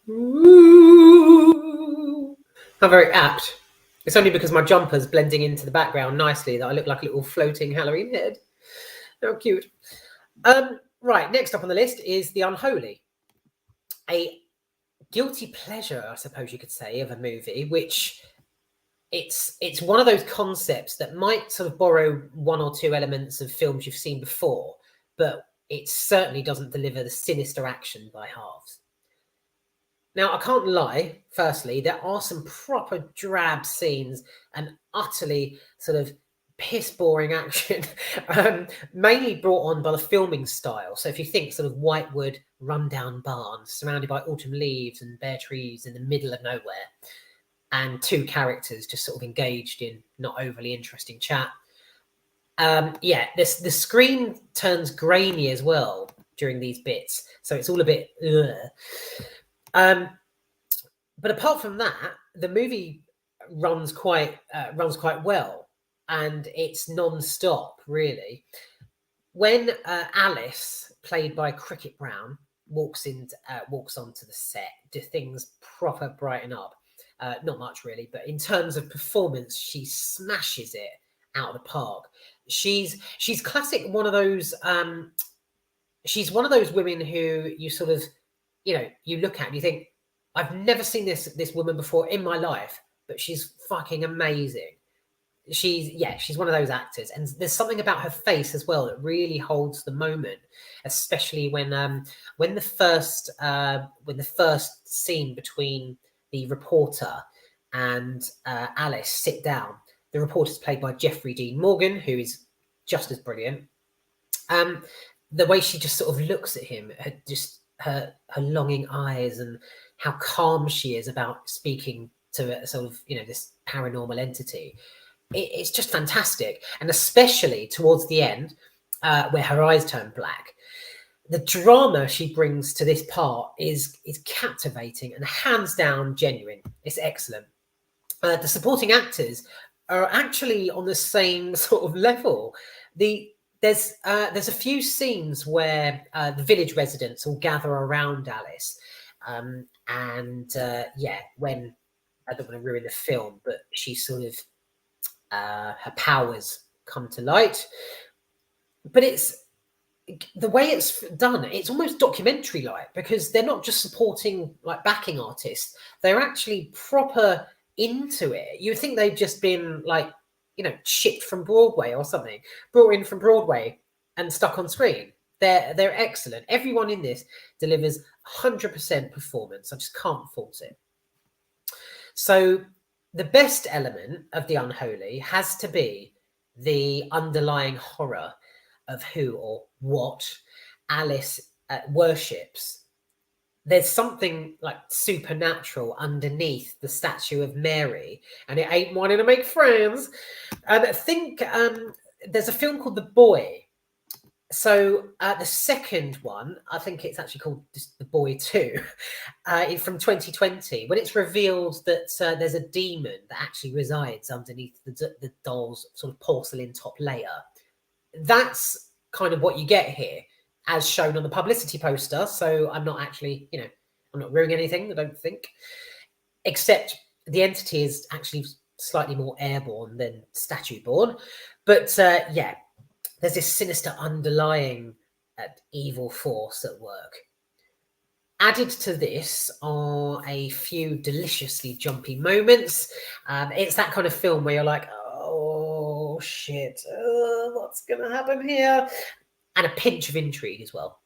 Ooh. How very apt. It's only because my jumper's blending into the background nicely that I look like a little floating Halloween head. How cute. Right, next up on the list is The Unholy. A guilty pleasure, I suppose you could say, of a movie, which it's one of those concepts that might sort of borrow one or two elements of films you've seen before, but it certainly doesn't deliver the sinister action by halves. Now, I can't lie, firstly, there are some proper drab scenes and utterly sort of piss boring action, mainly brought on by the filming style. So if you think sort of whitewood rundown barns surrounded by autumn leaves and bare trees in the middle of nowhere, and two characters just sort of engaged in not overly interesting chat. Yeah, the screen turns grainy as well during these bits, so it's all a bit but apart from that, the movie runs quite well, and it's non-stop really. When Alice, played by Cricket Brown, walks onto the set, do things proper brighten up. Not much really, but in terms of performance, she smashes it out of the park. She's classic. She's one of those women who you sort of, you look at and you think, I've never seen this woman before in my life, but she's fucking amazing. She's one of those actors, and there's something about her face as well that really holds the moment, especially when the first scene between the reporter and Alice sit down. The reporter's played by Jeffrey Dean Morgan, who is just as brilliant. The way she just sort of looks at him, her longing eyes, and how calm she is about speaking to a sort of this paranormal entity. It's just fantastic, and especially towards the end, where her eyes turn black. The drama she brings to this part is captivating and hands down genuine. It's excellent. The supporting actors are actually on the same sort of level. There's a few scenes where the village residents all gather around Alice, when I don't want to ruin the film, but she sort of her powers come to light. But it's the way it's done, it's almost documentary like, because they're not just supporting like backing artists, they're actually proper into it. You would think they've just been like shipped from Broadway or something, brought in from Broadway and stuck on screen. They're excellent. Everyone in this delivers 100% performance. I just can't fault it. So the best element of The Unholy has to be the underlying horror of who or what Alice worships. There's something like supernatural underneath the statue of Mary, and it ain't wanting to make friends. And I think there's a film called The Boy. So the second one, I think it's actually called The Boy 2, from 2020, when it's revealed that there's a demon that actually resides underneath the doll's sort of porcelain top layer. That's kind of what you get here, as shown on the publicity poster. So I'm not actually, I'm not ruining anything, I don't think. Except the entity is actually slightly more airborne than statue-born. But there's this sinister underlying evil force at work. Added to this are a few deliciously jumpy moments. It's that kind of film where you're like, oh shit, what's going to happen here? And a pinch of intrigue as well.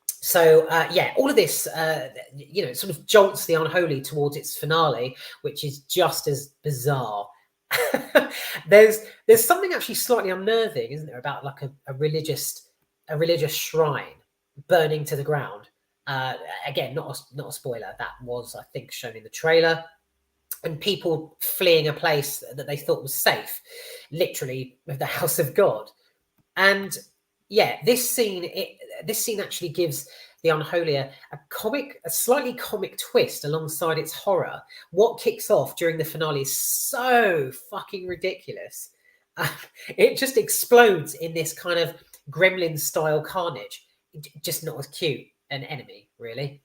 So all of this, sort of jolts The Unholy towards its finale, which is just as bizarre. There's something actually slightly unnerving, isn't there, about like a religious shrine burning to the ground. Again, not a spoiler. That was, I think, shown in the trailer. And people fleeing a place that they thought was safe, literally with the house of God. And this scene actually gives The Unholy a slightly comic twist alongside its horror. What kicks off during the finale is so fucking ridiculous. It just explodes in this kind of Gremlin style carnage. Just not as cute an enemy, really.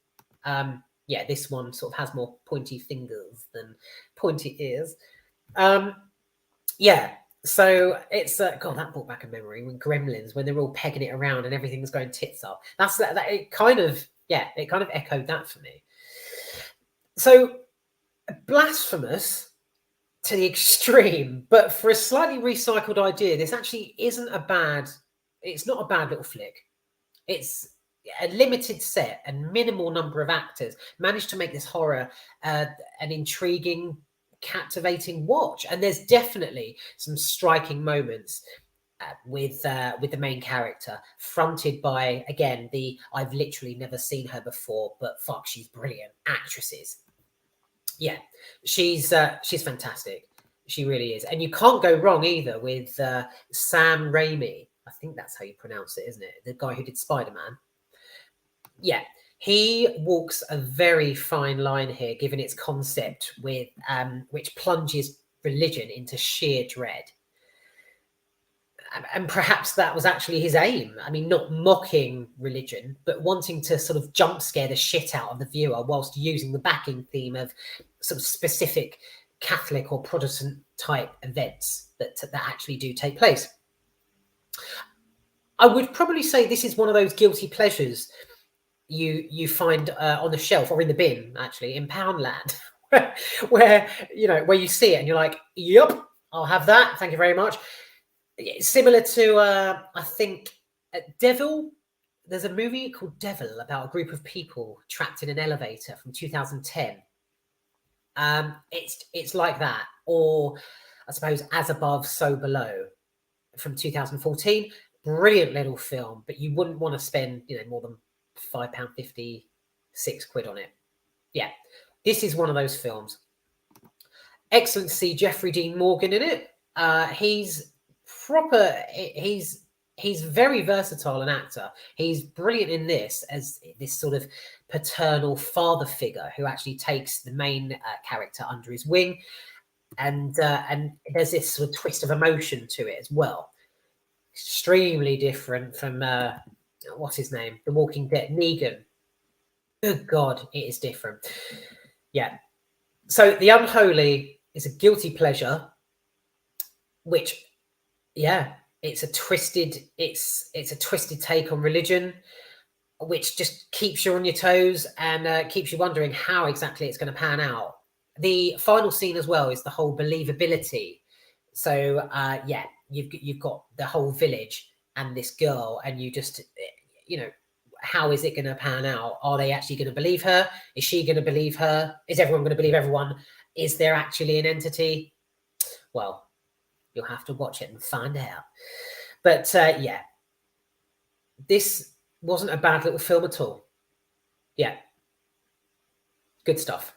yeah, this one sort of has more pointy fingers than pointy ears. Yeah, so it's God, that brought back a memory when Gremlins, when they're all pegging it around and everything's going tits up. That's that it kind of, yeah, it kind of echoed that for me. So blasphemous to the extreme, but for a slightly recycled idea, this actually isn't a bad. It's not a bad little flick. It's a limited set and minimal number of actors managed to make this horror an intriguing, captivating watch. And there's definitely some striking moments with the main character, fronted by, again, the I've literally never seen her before, but fuck, she's brilliant actresses. Yeah, she's fantastic. She really is, and you can't go wrong either with Sam Raimi. I think that's how you pronounce it, isn't it? The guy who did Spider-Man. Yeah, he walks a very fine line here, given its concept with which plunges religion into sheer dread. And perhaps that was actually his aim. I mean, not mocking religion, but wanting to sort of jump scare the shit out of the viewer whilst using the backing theme of some specific Catholic or Protestant type events that actually do take place. I would probably say this is one of those guilty pleasures you find on the shelf or in the bin, actually, in Poundland, where where you see it and you're like, yep, I'll have that. Thank you very much. Similar to I think Devil. There's a movie called Devil about a group of people trapped in an elevator from 2010. It's like that, or I suppose As Above, So Below from 2014. Brilliant little film, but you wouldn't want to spend more than £5.50, £6 on it. Yeah, this is one of those films. Excellent to see Jeffrey Dean Morgan in it. He's proper. He's very versatile an actor. He's brilliant in this as this sort of paternal father figure who actually takes the main character under his wing, and there's this sort of twist of emotion to it as well. Extremely different from what's his name, The Walking Dead, Negan. Good God, it is different. Yeah. So The Unholy is a guilty pleasure, which, yeah, it's a twisted take on religion, which just keeps you on your toes and keeps you wondering how exactly it's going to pan out. The final scene as well is the whole believability. So yeah, you've got the whole village and this girl, and you just how is it going to pan out? Are they actually going to believe her? Is she going to believe her? Is everyone going to believe everyone? Is there actually an entity? Well, you'll have to watch it and find out. But yeah, this wasn't a bad little film at all. Yeah, good stuff.